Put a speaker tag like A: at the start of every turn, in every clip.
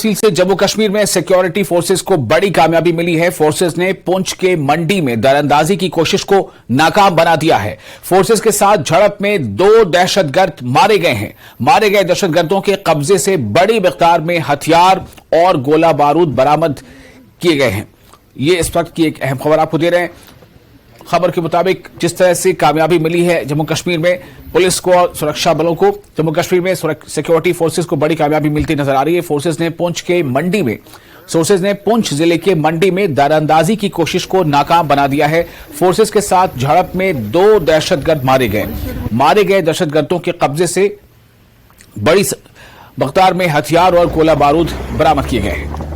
A: तफसील से जम्मू कश्मीर में सिक्योरिटी फोर्सेस को बड़ी कामयाबी मिली है। फोर्सेस ने पुंछ के मंडी में दरअंदाजी की कोशिश को नाकाम बना दिया है। फोर्सेस के साथ झड़प में 2 दहशतगर्द मारे गए हैं। मारे गए दहशतगर्दों के कब्जे से बड़ी मिकदार में हथियार और गोला बारूद बरामद किए गए हैं। ये इस वक्त की एक अहम खबर आपको दे रहे हैं। खबर के मुताबिक जिस तरह से कामयाबी मिली है जम्मू कश्मीर में पुलिस को और सुरक्षा बलों को, जम्मू कश्मीर में सिक्योरिटी फोर्सेस को बड़ी कामयाबी मिलती नजर आ रही है। फोर्सेस ने पुंछ जिले के मंडी में दरअंदाजी की कोशिश को नाकाम बना दिया है। फोर्सेस के साथ झड़प में 2 दहशतगर्द मारे गए। मारे गए दहशतगर्दों के कब्जे से बड़ी मकदार में हथियार और गोला बारूद बरामद किए गए हैं।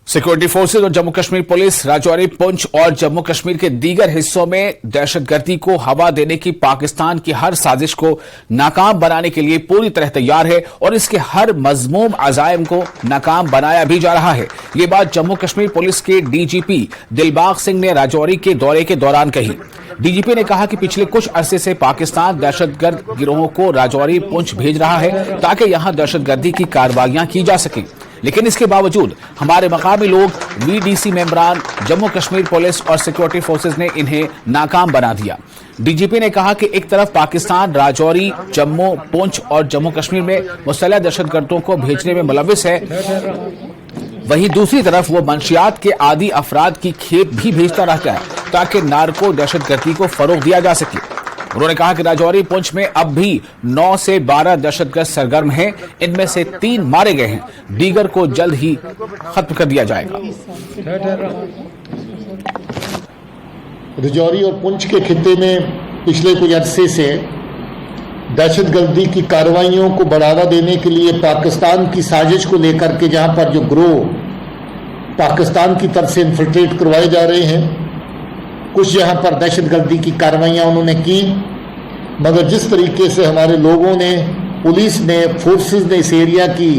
A: सिक्योरिटी फोर्सेज और जम्मू कश्मीर पुलिस राजौरी, पुंछ और जम्मू कश्मीर के दीगर हिस्सों में दहशतगर्दी को हवा देने की पाकिस्तान की हर साजिश को नाकाम बनाने के लिए पूरी तरह तैयार है और इसके हर मजमूम अजायम को नाकाम बनाया भी जा रहा है। ये बात जम्मू कश्मीर पुलिस के डीजीपी दिलबाग सिंह ने राजौरी के दौरे के दौरान कही। डीजीपी ने कहा कि पिछले कुछ अरसे से पाकिस्तान दहशतगर्द गिरोहों को राजौरी, पुंछ भेज रहा है ताकि यहां दहशतगर्दी की कार्रवाइयां की जा सकें, लेकिन इसके बावजूद हमारे मकामी लोग, वीडीसी मेंबरान, जम्मू कश्मीर पुलिस और सिक्योरिटी फोर्सेज ने इन्हें नाकाम बना दिया। डीजीपी ने कहा कि एक तरफ पाकिस्तान राजौरी, जम्मू, पुंछ और जम्मू कश्मीर में मुसल्लह दहशतगर्दों को भेजने में मुलव्विस है, वहीं दूसरी तरफ वो मंशियात के आदी अफराद की खेप भी भेजता रहता है ताकि नार्को दहशतगर्दी को फरोग दिया जा सके। उन्होंने कहा कि राजौरी, पुंछ में अब भी 9 से 12 दहशतगर्द सरगर्म हैं। इनमें से 3 मारे गए हैं। दीगर को जल्द ही खत्म कर दिया जाएगा।
B: राजौरी और पुंछ के खित्ते में पिछले कुछ अरसे से दहशतगर्दी की कार्रवाइयों को बढ़ावा देने के लिए पाकिस्तान की साजिश को लेकर के जहां पर जो गिरोह पाकिस्तान की तरफ से इन्फिल्ट्रेट करवाए जा रहे हैं, कुछ यहाँ पर दहशतगर्दी की कार्रवाइयाँ उन्होंने की, मगर जिस तरीके से हमारे लोगों ने, पुलिस ने, फोर्सेस ने इस एरिया की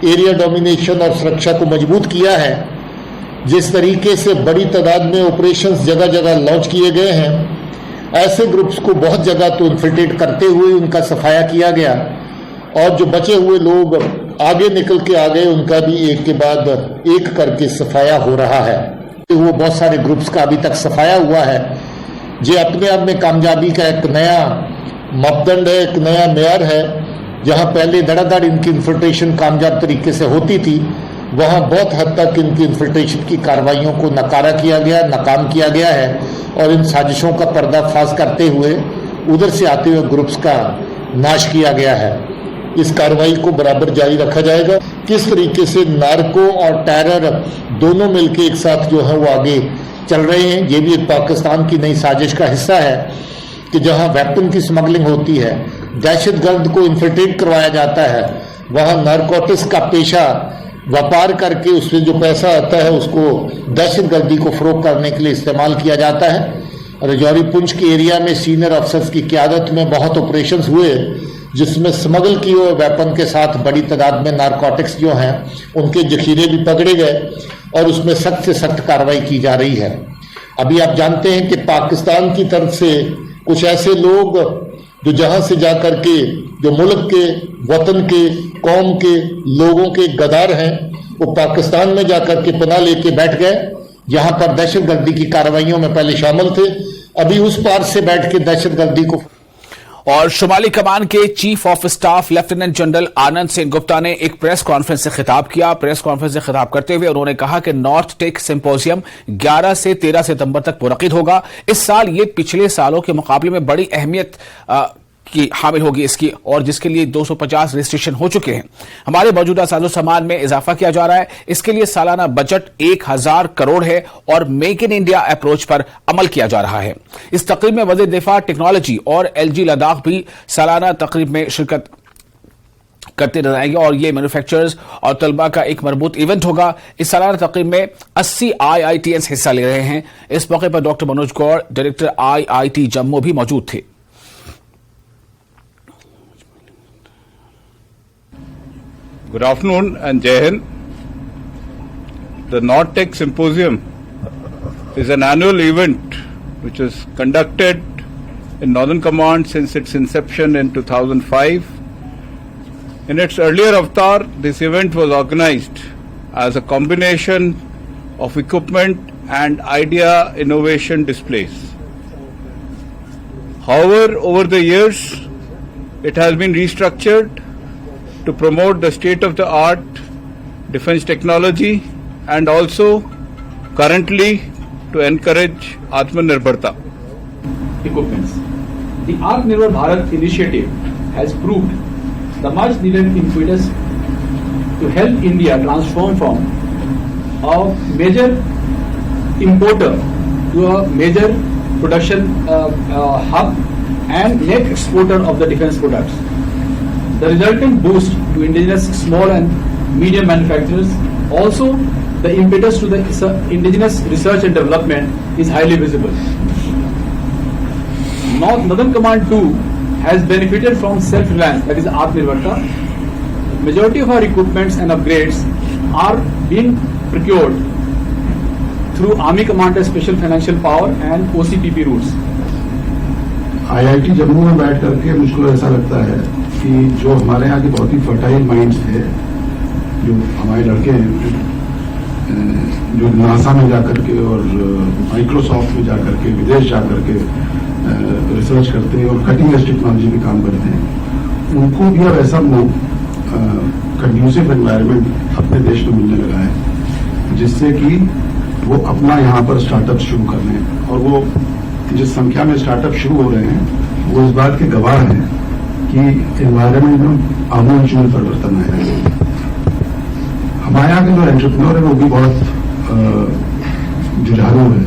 B: एरिया डोमिनेशन और सुरक्षा को मजबूत किया है, जिस तरीके से बड़ी तादाद में ऑपरेशंस जगह जगह लॉन्च किए गए हैं, ऐसे ग्रुप्स को बहुत जगह तो इन्फिल्ट्रेट करते हुए उनका सफाया किया गया और जो बचे हुए लोग आगे निकल के आ गए उनका भी एक के बाद एक करके सफाया हो रहा है। वो बहुत सारे ग्रुप्स का अभी तक सफाया हुआ है, जो अपने आप में कामयाबी का एक नया मापदंड है, एक नया मेयार है। जहां पहले धड़ाधड़ इनकी इन्फिल्ट्रेशन कामयाब तरीके से होती थी, वहां बहुत हद तक इनकी इन्फिल्ट्रेशन की कार्रवाइयों को नकारा किया गया, नाकाम किया गया है और इन साजिशों का पर्दाफाश करते हुए उधर से आते हुए ग्रुप्स का नाश किया गया है। इस कार्रवाई को बराबर जारी रखा जाएगा। किस तरीके से नार्को और टेरर दोनों मिलकर एक साथ जो है वो आगे चल रहे हैं, ये भी एक पाकिस्तान की नई साजिश का हिस्सा है कि जहां वेपन की स्मगलिंग होती है, दहशतगर्द को इन्फिल्ट्रेट करवाया जाता है, वहां नारकोटिक्स का पेशा व्यापार करके उससे जो पैसा आता है उसको दहशतगर्दी को फरोग करने के लिए इस्तेमाल किया जाता है। राजौरी, पुंछ के एरिया में सीनियर अफसर्स की क़यादत में बहुत ऑपरेशंस हुए, जिसमें स्मगल किए हुए वेपन के साथ बड़ी तादाद में नारकोटिक्स जो हैं उनके जखीरे भी पकड़े गए और उसमें सख्त से सख्त कार्रवाई की जा रही है। अभी आप जानते हैं कि पाकिस्तान की तरफ से कुछ ऐसे लोग जो जहां से जाकर के जो मुल्क के, वतन के, कौम के लोगों के गद्दार हैं, वो पाकिस्तान में जाकर के पनाह लेके बैठ गए, जहां पर दहशतगर्दी की कार्रवाइयों में पहले शामिल थे, अभी उस पार से बैठ के दहशतगर्दी को।
A: और शुमाली कमान के chief of staff lieutenant general Anand Sengupta ने एक प्रेस कॉन्फ्रेंस से खिताब किया। प्रेस कॉन्फ्रेंस से खिताब करते हुए उन्होंने कहा कि नॉर्थ टेक सिंपोजियम 11 से 13 सितंबर तक मुनक्किद होगा। इस साल ये पिछले सालों के मुकाबले में बड़ी अहमियत की हामिल होगी इसकी, और जिसके लिए 250 रजिस्ट्रेशन हो चुके हैं। हमारे मौजूदा साजो सामान में इजाफा किया जा रहा है। इसके लिए सालाना बजट 1000 करोड़ है और मेक इन इंडिया अप्रोच पर अमल किया जा रहा है। इस तकरीब में वज़ीर दिफा, टेक्नोलॉजी और LG लद्दाख भी सालाना तकरीब में शिरकत करते नजर आएंगे और ये मैन्युफैक्चरर्स और तलबा का एक मरबूत इवेंट होगा। इस सालाना तकरीब में 80 IITs हिस्सा ले रहे हैं। इस मौके पर doctor Manoj Gaur, director IIT Jammu भी मौजूद थे।
C: Good afternoon and Jai Hind. The North Tech Symposium is an annual event which is conducted in Northern Command since its inception in 2005. In its earlier avatar, this event was organized as a combination of equipment and idea innovation displays. However, over the years, it has been restructured to promote the state-of-the-art defense technology and also currently to encourage Atmanirbharta.
D: Equipments. The Atmanirbhar Bharat initiative has proved the much needed impetus to help India transform from a major importer to a major production hub and net exporter of the defense products. The resultant boost to indigenous small and medium manufacturers, also the impetus to the indigenous research and development is highly visible. Northern Command too has benefited from self-reliance, that is Atmanirbharta. Majority of our equipments and upgrades are being procured through Army Commander Special Financial Power and OCPP routes.
E: IIT Jammu में बैठ करके मुझको ऐसा लगता है कि जो हमारे यहाँ के बहुत ही फर्टाइल माइंड्स थे, जो हमारे लड़के जो नासा में जाकर के और माइक्रोसॉफ्ट में जाकर के विदेश जाकर के रिसर्च करते हैं और कटिंग एज टेक्नोलॉजी पे काम करते हैं, उनको भी अब ऐसा कंड्यूसिव एनवायरनमेंट अपने देश में मिलने लगा है, जिससे कि वो अपना यहाँ पर स्टार्टअप शुरू कर रहे हैं। और वो जिस संख्या में स्टार्टअप शुरू हो रहे हैं, वो इस बात के गवाह हैं कि एनवायरनमेंट में आमूलचूल परिवर्तन आएगा। हमारे यहाँ के जो एंटरप्रेन्योर है वो भी बहुत जुझारू है।